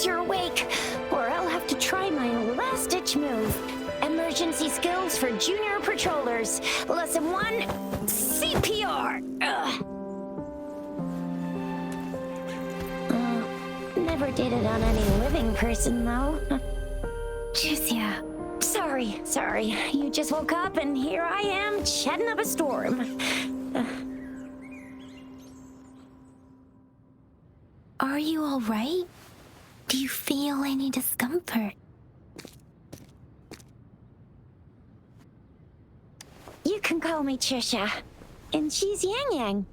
guess you're awake, or I'll have to try my last-ditch move. Emergency skills for junior patrollers. Lesson 1, CPR. Never did it on any living person, though. Juicia. Sorry. You just woke up, and here I am, chatting up a storm. Are you all right? Do you feel any discomfort? You can call me Trisha, and she's Yang Yang.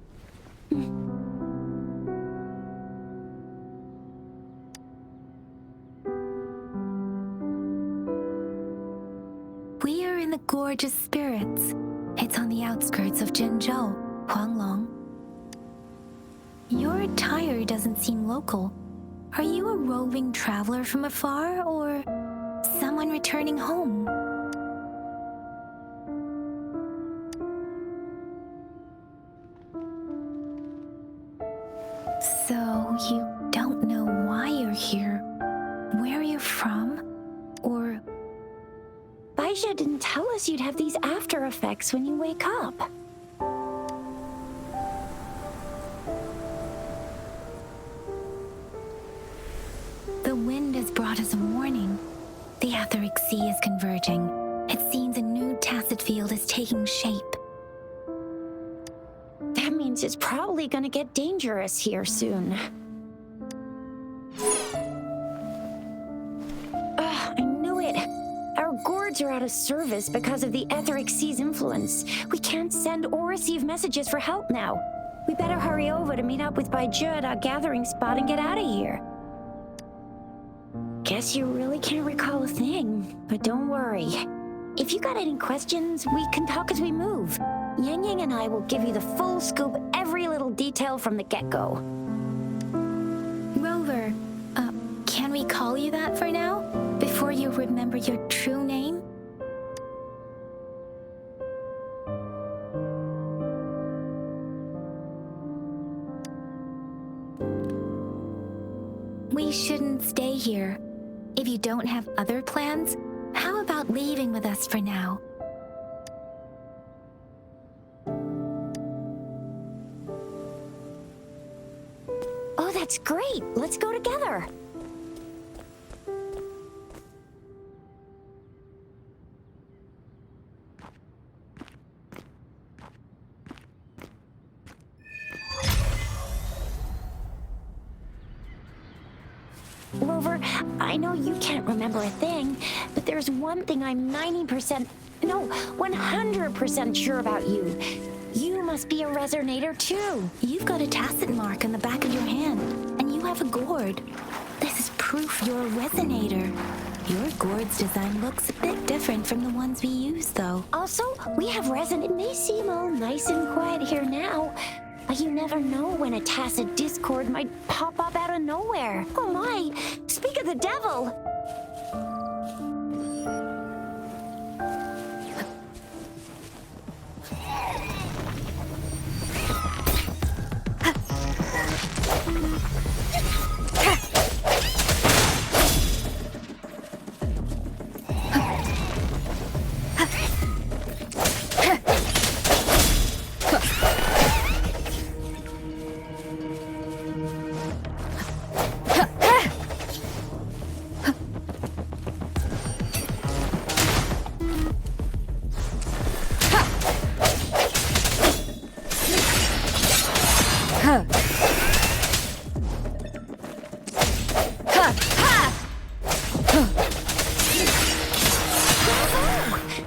We are in the Gorgeous Spirits. It's on the outskirts of Zhenzhou, Huanglong. Your attire doesn't seem local. Are you a roving traveler from afar, or someone returning home? So, you don't know why you're here, where you're from, or... Baisha didn't tell us you'd have these after effects when you wake up. The wind has brought us a warning. The Etheric Sea is converging. It seems a new tacit field is taking shape. That means it's probably gonna get dangerous here soon. I knew it. Our gourds are out of service because of the Etheric Sea's influence. We can't send or receive messages for help now. We better hurry over to meet up with Baiju at our gathering spot and get out of here. Guess you really can't recall a thing, but don't worry. If you got any questions, we can talk as we move. Yang Yang and I will give you the full scoop, every little detail from the get-go. Rover, can we call you that for now? Before you remember your true name? We shouldn't stay here. If you don't have other plans, how about leaving with us for now? Oh, that's great! Let's go together! Rover, I know you can't remember a thing, but there's one thing I'm 100% sure about you. You must be a resonator too. You've got a tacit mark on the back of your hand, and you have a gourd. This is proof you're a resonator. Your gourd's design looks a bit different from the ones we use, though. Also, we have resin. It may seem all nice and quiet here now, but you never know when a tacit discord might pop up out of nowhere. Oh my! Speak of the devil!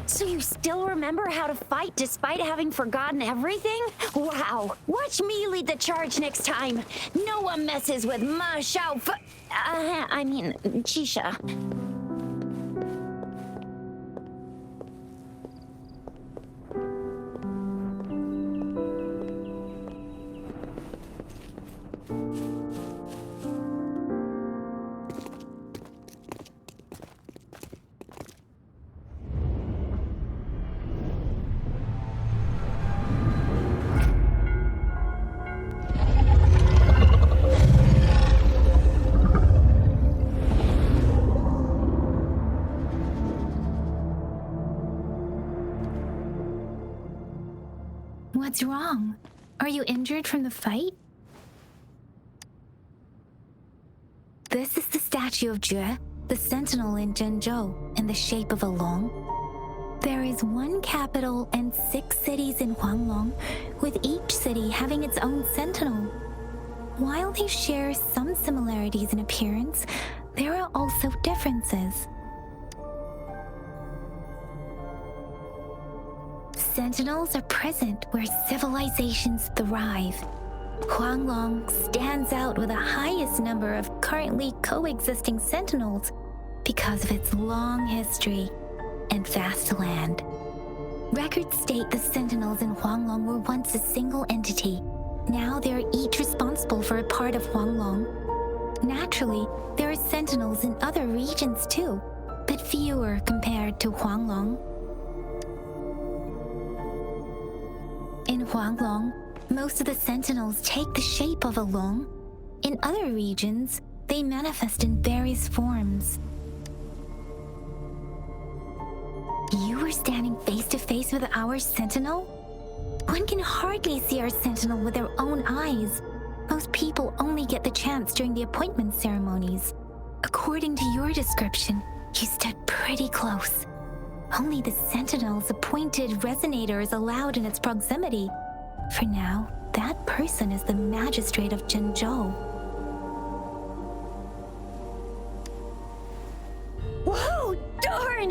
So you still remember how to fight despite having forgotten everything? Wow! Watch me lead the charge next time! No one messes with Ma Shao Chisha. What's wrong? Are you injured from the fight? This is the statue of Jue, the sentinel in Zhengzhou, in the shape of a long. There is one capital and 6 cities in Huanglong, with each city having its own sentinel. While they share some similarities in appearance, there are also differences. Sentinels are present where civilizations thrive. Huanglong stands out with the highest number of currently coexisting sentinels because of its long history and vast land. Records state the sentinels in Huanglong were once a single entity. Now they are each responsible for a part of Huanglong. Naturally, there are sentinels in other regions too, but fewer compared to Huanglong. In Huanglong, most of the sentinels take the shape of a long. In other regions, they manifest in various forms. You were standing face to face with our sentinel? One can hardly see our sentinel with their own eyes. Most people only get the chance during the appointment ceremonies. According to your description, you stood pretty close. Only the sentinel's appointed resonator is allowed in its proximity. For now, that person is the magistrate of Zhengzhou. Whoa, darn!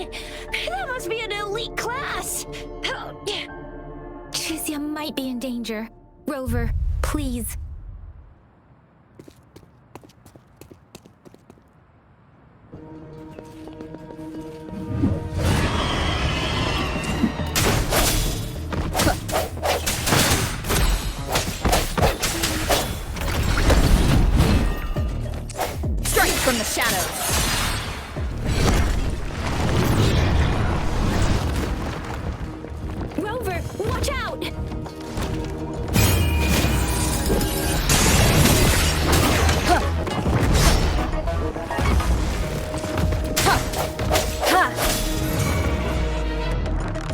That must be an elite class! Oh, Chizia might be in danger. Rover, please. Strike from the shadows! Rover, watch out!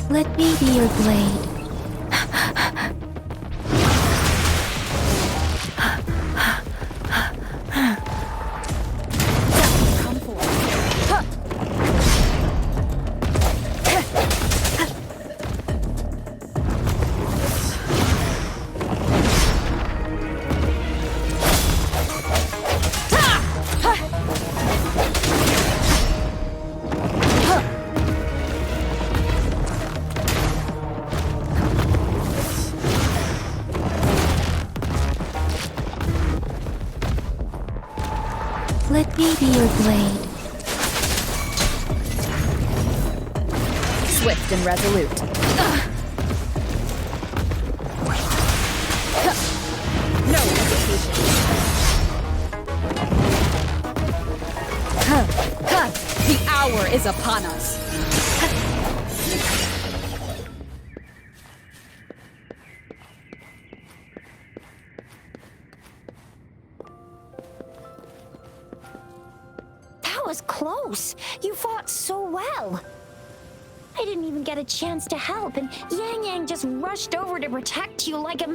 Let me be your blade. Come forward. Let me be your blade. Swift and resolute. No hesitation. The hour is upon us. That was close. You fought so well. I didn't even get a chance to help, and Yang Yang just rushed over to protect you like a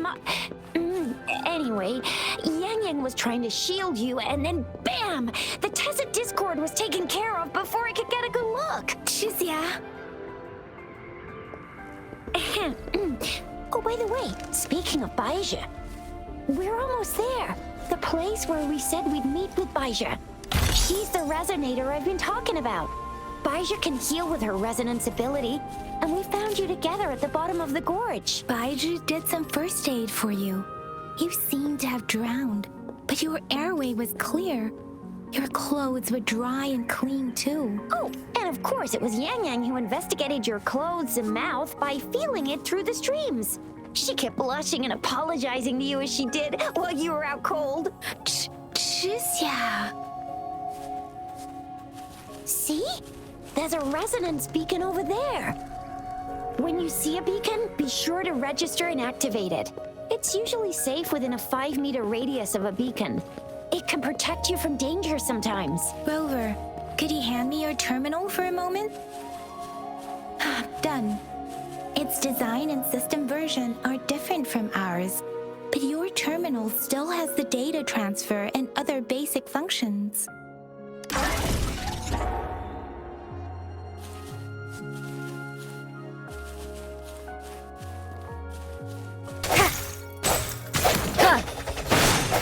Anyway, Yang Yang was trying to shield you, and then bam! The Tessa Discord was taken care of before I could get a good look. Chizia. Oh, by the way, speaking of Baizhi, we're almost there. The place where we said we'd meet with Baizhi. She's the resonator I've been talking about. Baizhi can heal with her resonance ability, and we found you together at the bottom of the gorge. Baizhi did some first aid for you. You seemed to have drowned, but your airway was clear. Your clothes were dry and clean too. Oh, and of course it was Yang Yang who investigated your clothes and mouth by feeling it through the streams. She kept blushing and apologizing to you as she did while you were out cold. Chizia. See? There's a resonance beacon over there. When you see a beacon, be sure to register and activate it. It's usually safe within a 5-meter radius of a beacon. It can protect you from danger sometimes. Rover, could you hand me your terminal for a moment? Done. Its design and system version are different from ours, but your terminal still has the data transfer and other basic functions.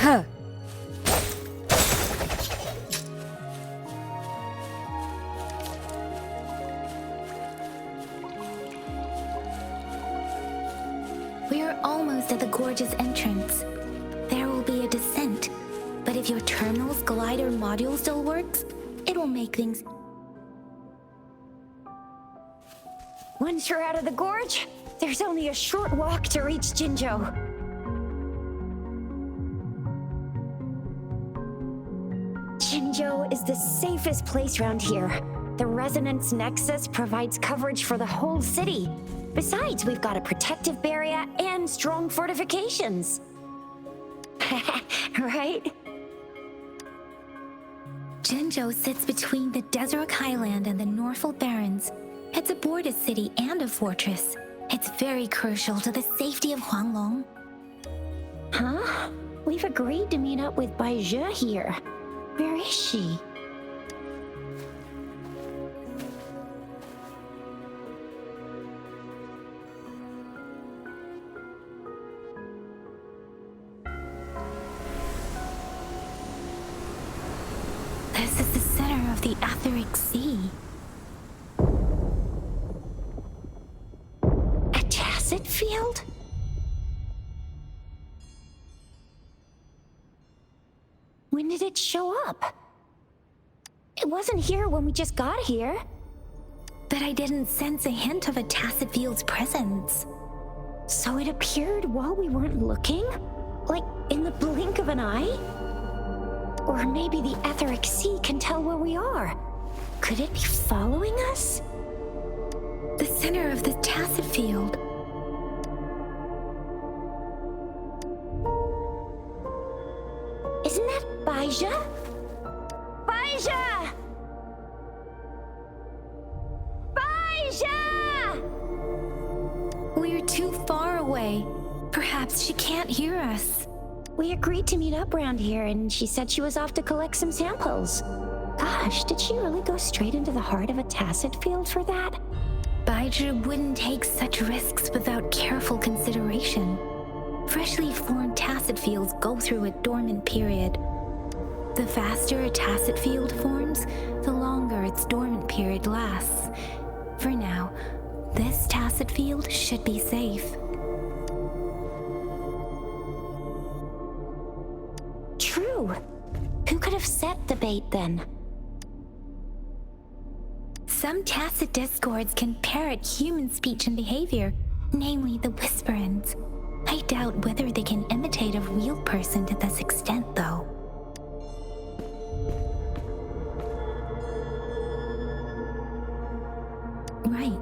Huh. We're almost at the gorge's entrance. There will be a descent, but if your terminal's glider module still works, it will make things... Once you're out of the gorge, there's only a short walk to reach Jinzhou. Jinzhou is the safest place around here. The resonance nexus provides coverage for the whole city. Besides, we've got a protective barrier and strong fortifications. Right? Jinzhou sits between the Desert Highland and the Norfolk Barrens. It's a border city and a fortress. It's very crucial to the safety of Huanglong. Huh? We've agreed to meet up with Bai Zhe here. Where is she? This is the center of the Etheric Sea. A tacit field? When did it show up? It wasn't here when we just got here. But I didn't sense a hint of a tacit field's presence. So it appeared while we weren't looking? Like in the blink of an eye? Or maybe the Etheric Sea can tell where we are. Could it be following us? The center of the tacit field. Isn't that Bai Zhe? Bai Zhe! Bai Zhe! We're too far away. Perhaps she can't hear us. We agreed to meet up around here, and she said she was off to collect some samples. Gosh, did she really go straight into the heart of a tacit field for that? Baizhi wouldn't take such risks without careful consideration. Freshly formed tacit fields go through a dormant period. The faster a tacit field forms, the longer its dormant period lasts. For now, this tacit field should be safe. True. Who could have set the bait then? Some tacit discords can parrot human speech and behavior, namely the whisperings. I doubt whether they can imitate a real person to this extent, though. Right.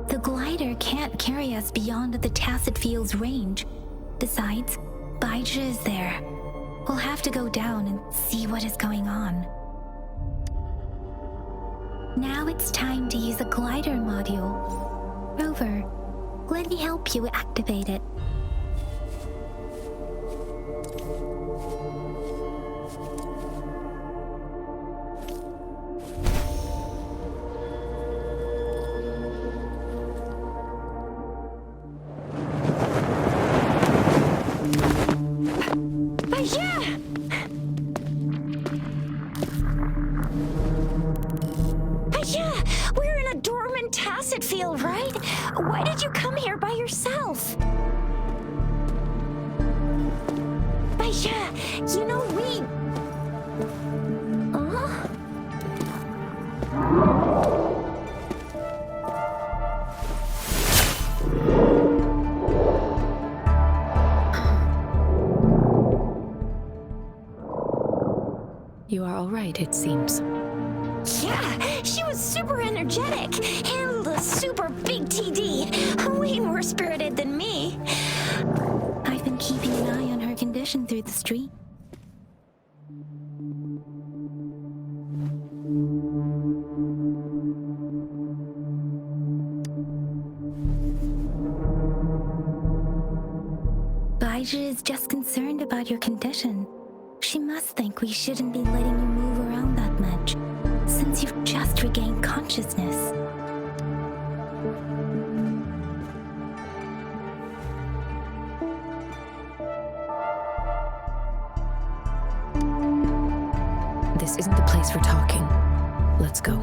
The glider can't carry us beyond the tacit field's range. Besides, Baizhi is there. We'll have to go down and see what is going on. Now it's time to use a glider module. Rover, let me help you activate it. We're in a dormant tacit field, right? Why did you come here by yourself? Baisha, you know we... Huh? You are all right, it seems. Yeah, she was super energetic. Handled a super big TD. Way more spirited than me. I've been keeping an eye on her condition through the street. just concerned about your condition. She must think we shouldn't be letting you move around that much, since you've just regained consciousness. This isn't the place for talking. Let's go.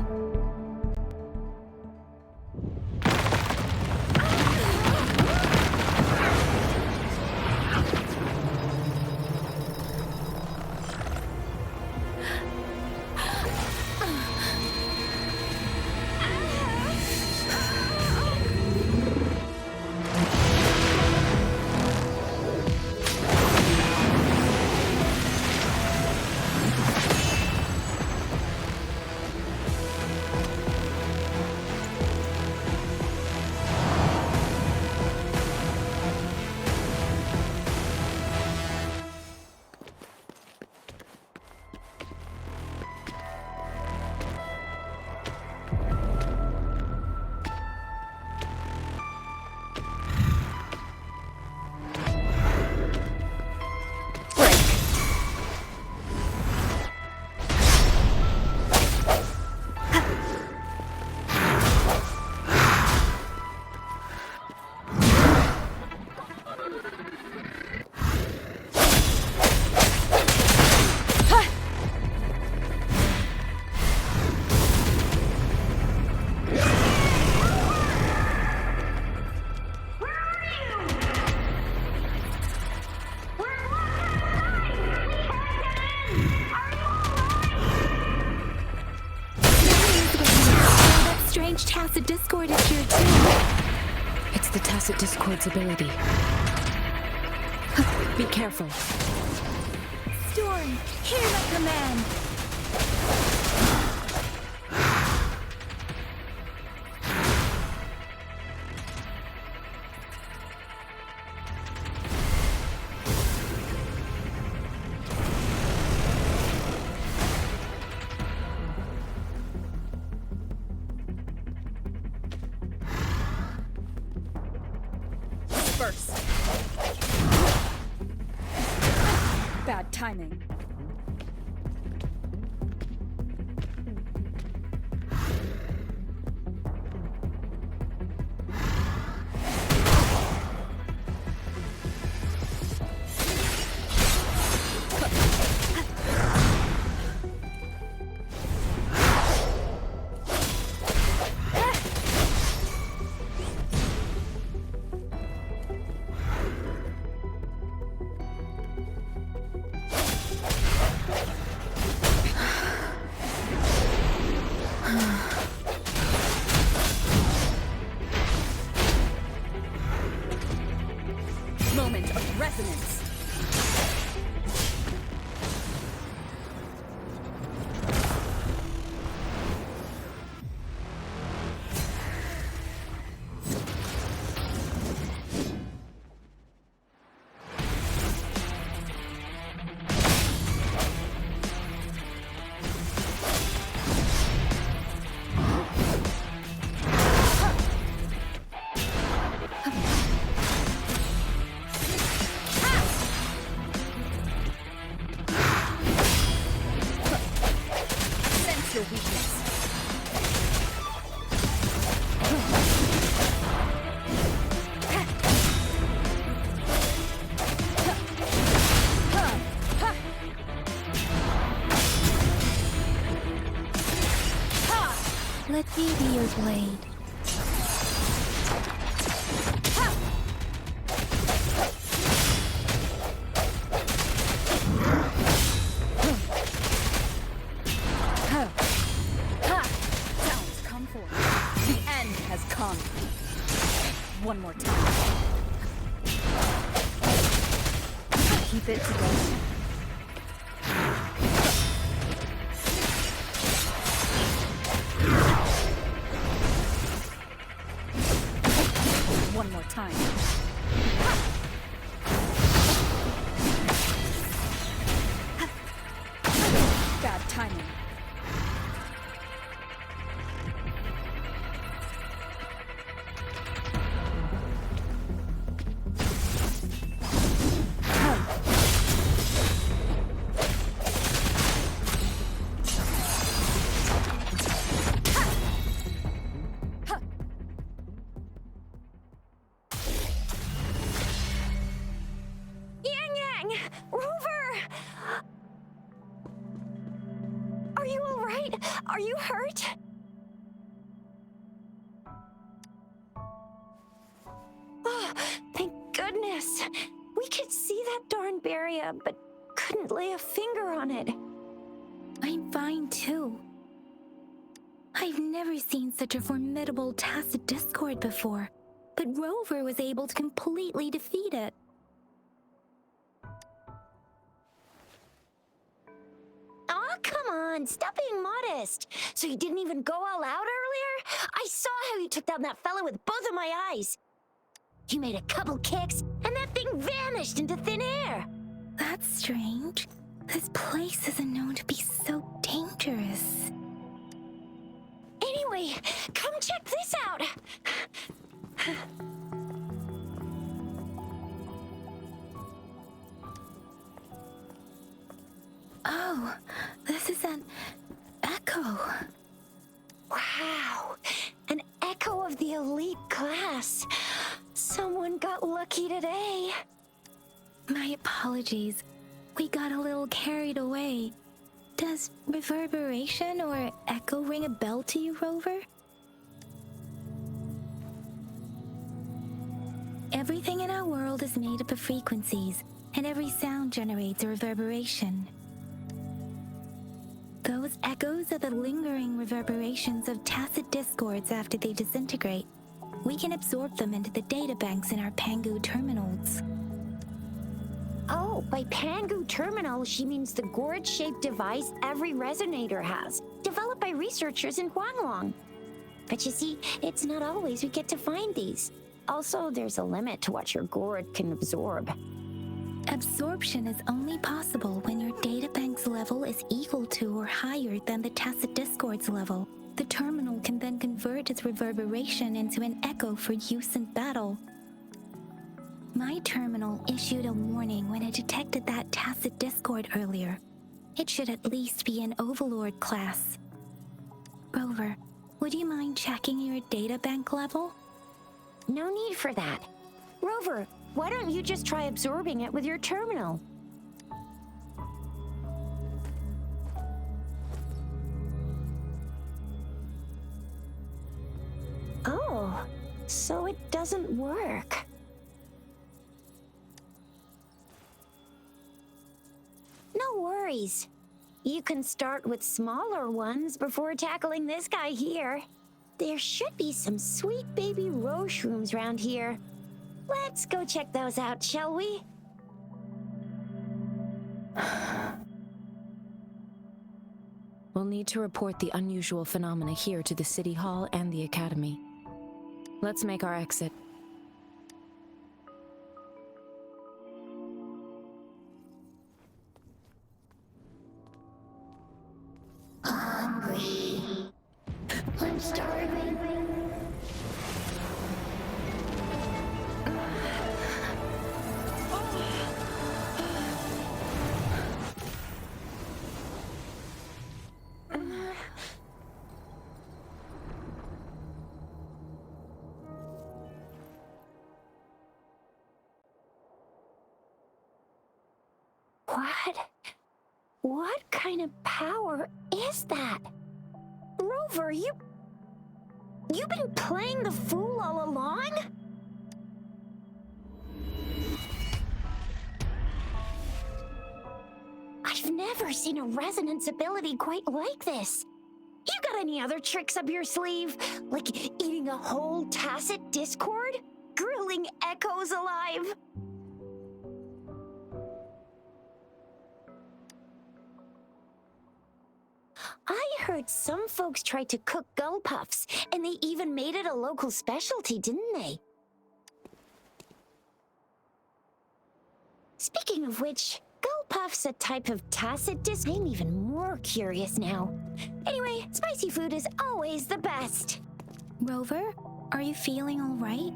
Tacit discord is here too. It's the tacit discord's ability. Be careful. Storm, hear my command. First. Bad timing. Moment of resonance. Your weakness. Let me be your blade. One more time. Keep it together. One more time. Bad timing. Are you hurt? Oh, thank goodness. We could see that darn barrier, but couldn't lay a finger on it. I'm fine too. I've never seen such a formidable tacit discord before, but Rover was able to completely defeat it. Aw, come on, stop being modest. So you didn't even go all out earlier? I saw how you took down that fella with both of my eyes. You made a couple kicks, and that thing vanished into thin air. That's strange. This place isn't known to be so dangerous. Anyway, come check this out. Oh, this is an echo. Wow, an echo of the elite class. Someone got lucky today. My apologies. We got a little carried away. Does reverberation or echo ring a bell to you, Rover? Everything in our world is made up of frequencies, and every sound generates a reverberation. Those echoes are the lingering reverberations of tacit discords after they disintegrate. We can absorb them into the databanks in our Pangu terminals. Oh, by Pangu terminal, she means the gourd-shaped device every resonator has, developed by researchers in Huanglong. But you see, it's not always we get to find these. Also, there's a limit to what your gourd can absorb. Absorption is only possible when your databank's level is equal to or higher than the tacit discord's level. The terminal can then convert its reverberation into an echo for use in battle. My terminal issued a warning when it detected that tacit discord earlier. It should at least be an Overlord class. Rover, would you mind checking your databank level? No need for that. Rover, why don't you just try absorbing it with your terminal? Oh, so it doesn't work. No worries. You can start with smaller ones before tackling this guy here. There should be some sweet baby rose shrooms around here. Let's go check those out, shall we? We'll need to report the unusual phenomena here to the City Hall and the Academy. Let's make our exit. Hungry. I'm starving. What kind of power is that? Rover, you've been playing the fool all along? I've never seen a resonance ability quite like this. You got any other tricks up your sleeve? Like eating a whole tacit discord? Grilling echoes alive? I heard some folks tried to cook gull puffs, and they even made it a local specialty, didn't they? Speaking of which, gull puff's a type of tacit dis. I'm even more curious now. Anyway, spicy food is always the best. Rover, are you feeling all right?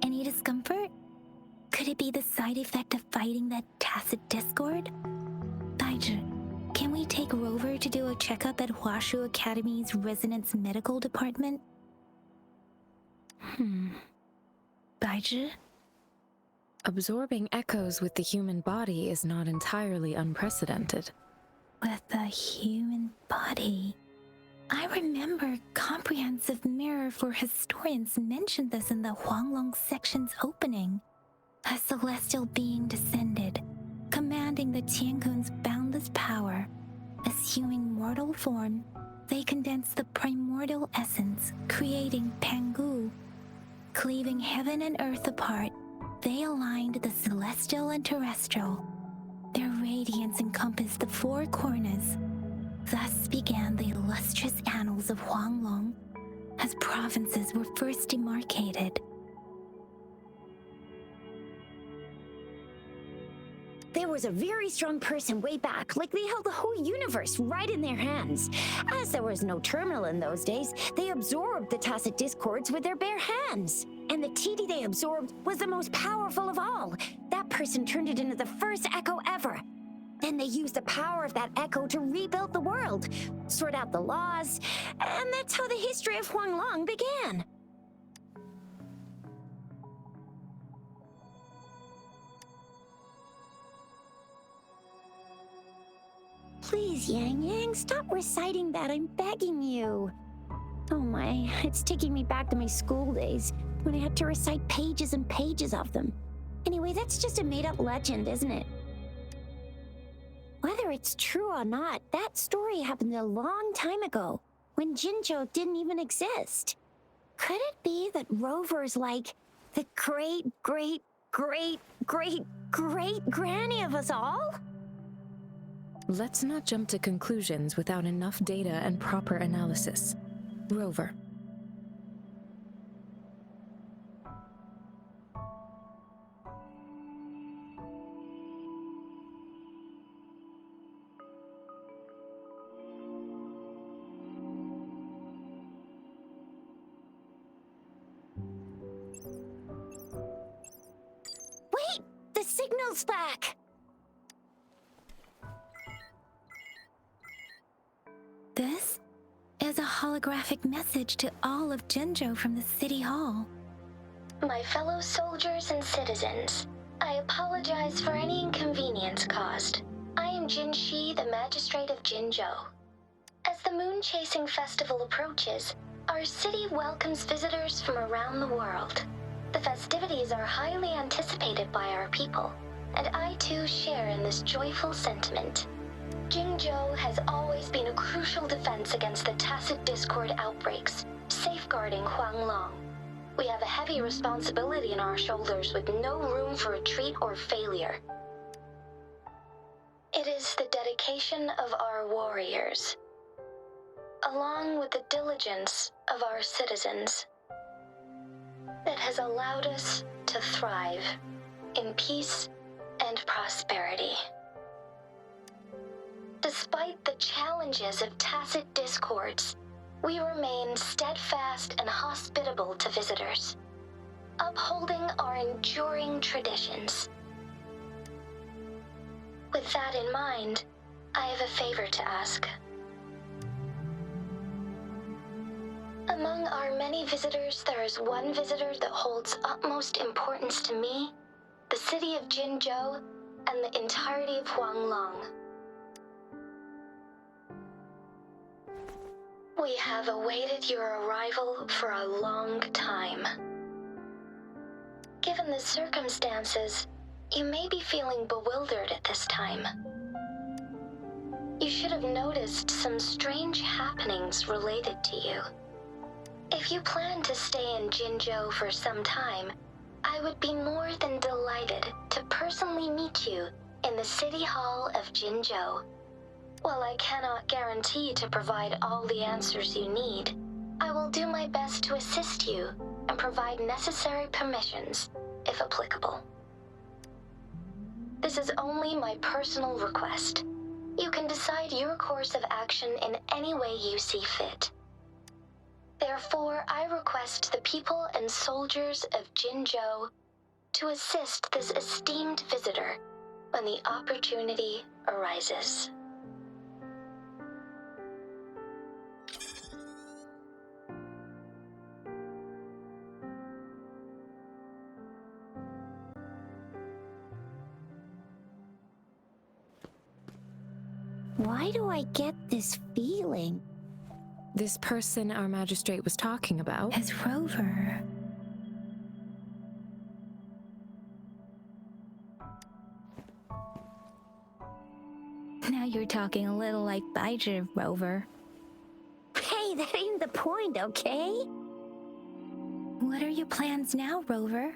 Any discomfort? Could it be the side effect of fighting that tacit discord? Baizhi, can we take Rover to do a checkup at Huashu Academy's Resonance Medical Department? Baizhi? Absorbing echoes with the human body is not entirely unprecedented. With the human body. remember Comprehensive Mirror for Historians mentioned this in the Huanglong section's opening. A celestial being descended, commanding the Tiankun's boundless power. Assuming mortal form, they condensed the primordial essence, creating Pangu. Cleaving heaven and earth apart, they aligned the celestial and terrestrial. Their radiance encompassed the four corners. Thus began the illustrious annals of Huanglong, as provinces were first demarcated. There was a very strong person way back, like they held the whole universe right in their hands. As there was no terminal in those days, they absorbed the tacit discords with their bare hands. And the TD they absorbed was the most powerful of all. That person turned it into the first echo ever. Then they used the power of that echo to rebuild the world, sort out the laws, and that's how the history of Huanglong began. Please, Yang Yang, stop reciting that. I'm begging you. Oh my, it's taking me back to my school days when I had to recite pages and pages of them. Anyway, that's just a made-up legend, isn't it? Whether it's true or not, that story happened a long time ago, when Jinzhou didn't even exist. Could it be that Rover's like the great-great-great-great-great-granny of us all? Let's not jump to conclusions without enough data and proper analysis. Rover. Wait! The signal's back! This is a holographic message to all of Jinzhou from the City Hall. My fellow soldiers and citizens, I apologize for any inconvenience caused. I am Jin Shi, the Magistrate of Jinzhou. As the Moon Chasing Festival approaches, our city welcomes visitors from around the world. The festivities are highly anticipated by our people, and I too share in this joyful sentiment. Jinzhou has always been a crucial defense against the tacit discord outbreaks, safeguarding Huanglong. We have a heavy responsibility on our shoulders with no room for retreat or failure. It is the dedication of our warriors, along with the diligence of our citizens, that has allowed us to thrive in peace and prosperity. Despite the challenges of tacit discords, we remain steadfast and hospitable to visitors, upholding our enduring traditions. With that in mind, I have a favor to ask. Among our many visitors, there is one visitor that holds utmost importance to me, the city of Jinzhou, and the entirety of Huanglong. We have awaited your arrival for a long time. Given the circumstances, you may be feeling bewildered at this time. You should have noticed some strange happenings related to you. If you plan to stay in Jinzhou for some time, I would be more than delighted to personally meet you in the City Hall of Jinzhou. While I cannot guarantee to provide all the answers you need, I will do my best to assist you and provide necessary permissions, if applicable. This is only my personal request. You can decide your course of action in any way you see fit. Therefore, I request the people and soldiers of Jinzhou to assist this esteemed visitor when the opportunity arises. Why do I get this feeling? This person our magistrate was talking about? As Rover. Now you're talking a little like Bijah, Rover. Hey, that ain't the point, okay? What are your plans now, Rover?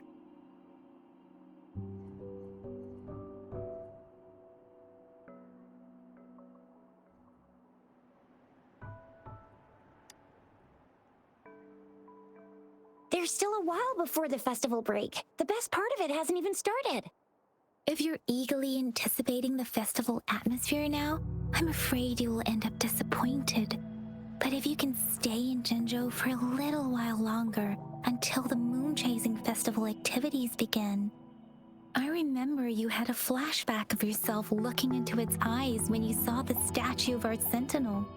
There's still a while before the festival break. The best part of it hasn't even started. If you're eagerly anticipating the festival atmosphere now, I'm afraid you will end up disappointed. But if you can stay in Jinzhou for a little while longer until the moon-chasing festival activities begin. I remember you had a flashback of yourself looking into its eyes when you saw the statue of our sentinel.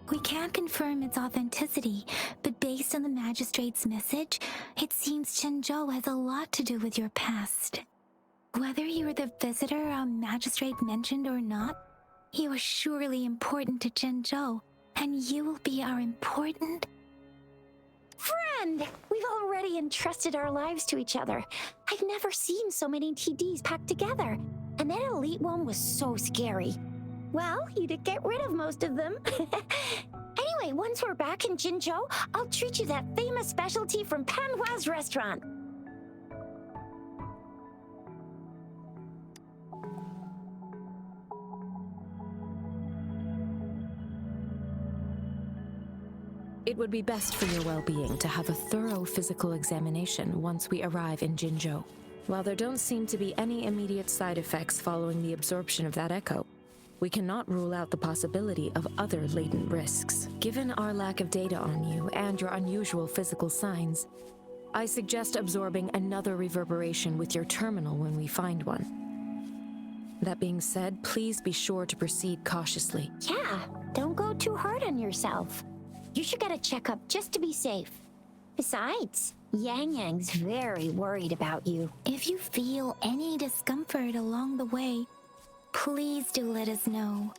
We can't confirm its authenticity, but based on the magistrate's message, it seems Jinzhou has a lot to do with your past. Whether you were the visitor our magistrate mentioned or not, you are surely important to Jinzhou, and you will be our important... Friend! We've already entrusted our lives to each other. I've never seen so many TDs packed together, and that elite one was so scary. Well, you did get rid of most of them. Anyway, once we're back in Jinzhou, I'll treat you that famous specialty from Panhua's restaurant. It would be best for your well-being to have a thorough physical examination once we arrive in Jinzhou. While there don't seem to be any immediate side effects following the absorption of that echo, we cannot rule out the possibility of other latent risks. Given our lack of data on you and your unusual physical signs, I suggest absorbing another reverberation with your terminal when we find one. That being said, please be sure to proceed cautiously. Yeah, don't go too hard on yourself. You should get a checkup just to be safe. Besides, Yang Yang's very worried about you. If you feel any discomfort along the way, please do let us know.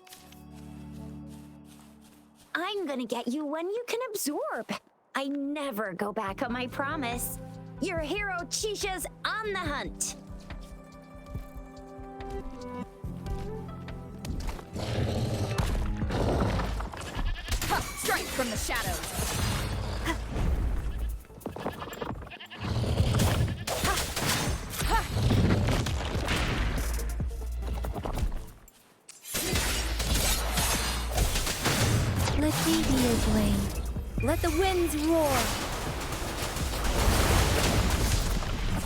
I'm gonna get you one you can absorb. I never go back on my promise. Your hero Chisha's on the hunt. Strike from the shadows. Let me be your blade. Let the winds roar.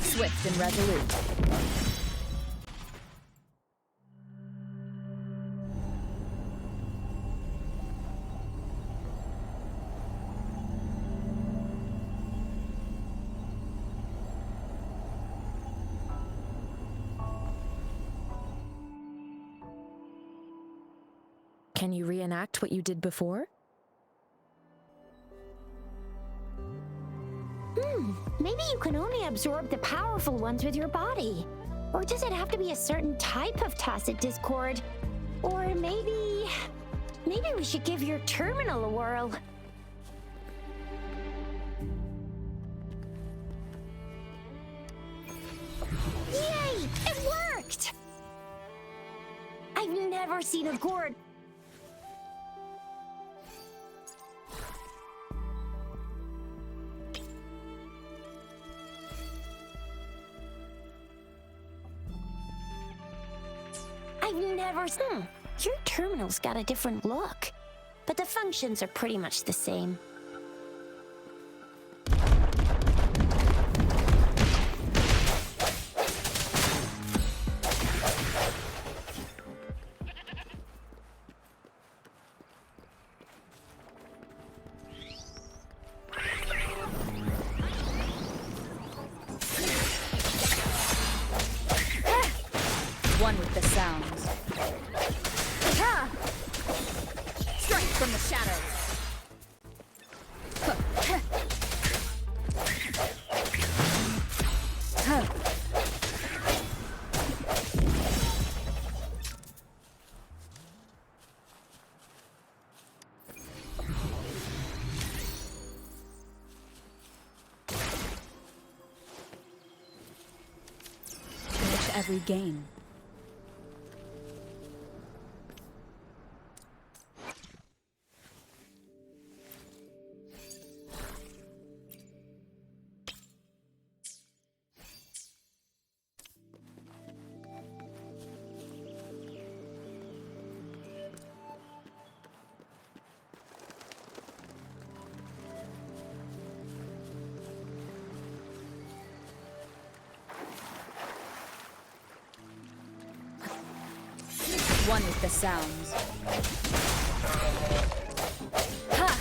Swift and resolute. Can you reenact what you did before? Maybe you can only absorb the powerful ones with your body. Or does it have to be a certain type of tacit discord? Or maybe we should give your terminal a whirl. Yay! It worked! I've never seen a gourd. Your terminal's got a different look, but the functions are pretty much the same. One with the sounds. Strike from the shadows. every gain. One with the sounds. Ha!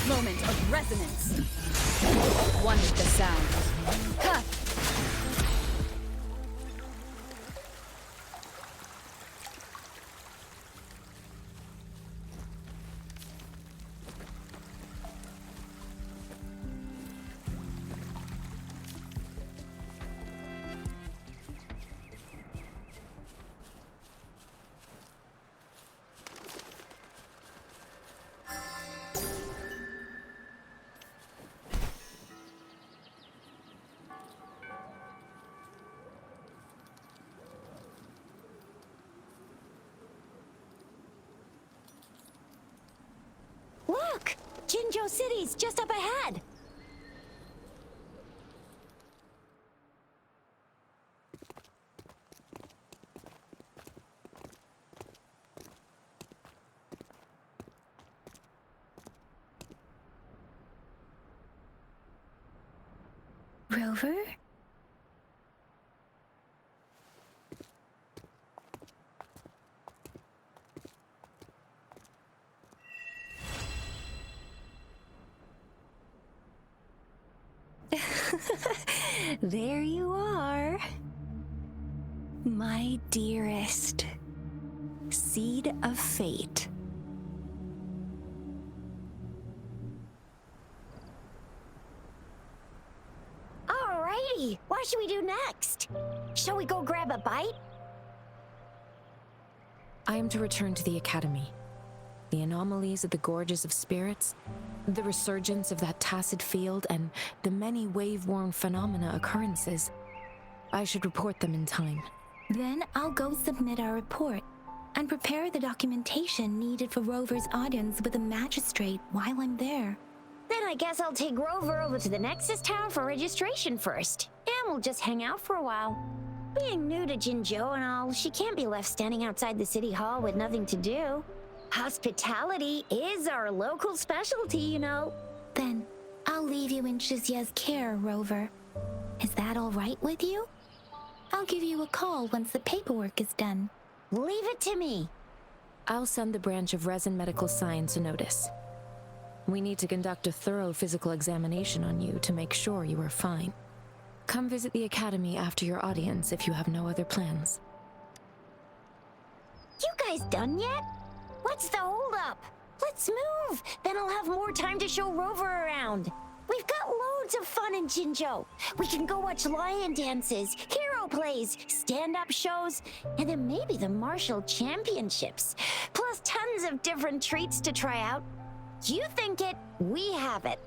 Moment of resonance. One with the sound. Ha! Look! Jinzhou City's just up ahead! Rover? There you are. My dearest. Seed of fate. Alrighty, what should we do next? Shall we go grab a bite? I am to return to the Academy. The anomalies of the Gorges of Spirits, the resurgence of that tacit field, and the many wave-worn phenomena occurrences. I should report them in time. Then I'll go submit our report and prepare the documentation needed for Rover's audience with a magistrate while I'm there. Then I guess I'll take Rover over to the Nexus Town for registration first. And we'll just hang out for a while. Being new to Jinzhou and all, she can't be left standing outside the city hall with nothing to do. Hospitality is our local specialty, you know. Then I'll leave you in Shizia's care, Rover. Is that all right with you? I'll give you a call once the paperwork is done. Leave it to me. I'll send the branch of Resin Medical Science a notice. We need to conduct a thorough physical examination on you to make sure you are fine. Come visit the Academy after your audience if you have no other plans. You guys done yet? What's the holdup? Let's move! Then I'll have more time to show Rover around. We've got loads of fun in Jinzhou. We can go watch lion dances, hero hero plays, stand-up shows, and then maybe the martial championships. Plus tons of different treats to try out. You think it, we have it.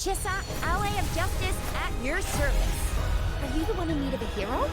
Chissa, ally of justice at your service. Are you the one in need of a hero?